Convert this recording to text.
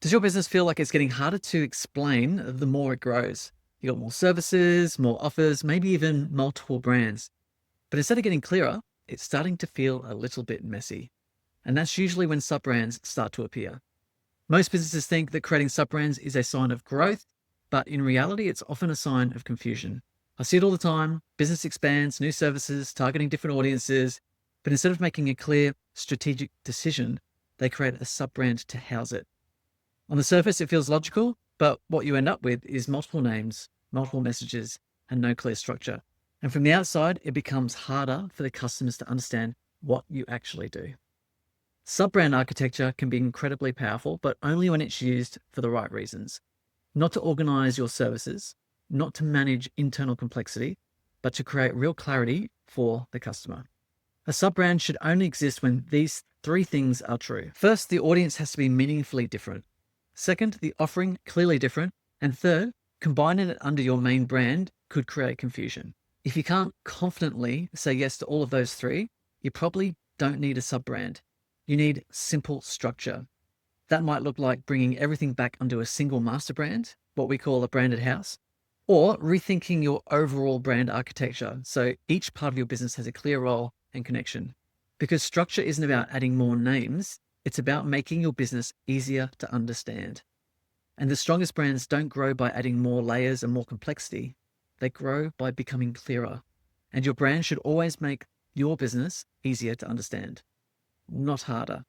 Does your business feel like it's getting harder to explain the more it grows? You got more services, more offers, maybe even multiple brands. But instead of getting clearer, it's starting to feel a little bit messy. And that's usually when sub brands start to appear. Most businesses think that creating sub brands is a sign of growth, but in reality, it's often a sign of confusion. I see it all the time. Business expands, new services, targeting different audiences. But instead of making a clear strategic decision, they create a sub brand to house it. On the surface, it feels logical, but what you end up with is multiple names, multiple messages, and no clear structure. And from the outside, it becomes harder for the customers to understand what you actually do. Sub-brand architecture can be incredibly powerful, but only when it's used for the right reasons. Not to organize your services, not to manage internal complexity, but to create real clarity for the customer. A sub-brand should only exist when these three things are true. First, the audience has to be meaningfully different. Second, the offering clearly different. And third, combining it under your main brand could create confusion. If you can't confidently say yes to all of those three, you probably don't need a sub-brand. You need simple structure. That might look like bringing everything back under a single master brand, what we call a branded house, or rethinking your overall brand architecture so each part of your business has a clear role and connection. Because structure isn't about adding more names, it's about making your business easier to understand. And the strongest brands don't grow by adding more layers and more complexity. They grow by becoming clearer. And your brand should always make your business easier to understand, not harder.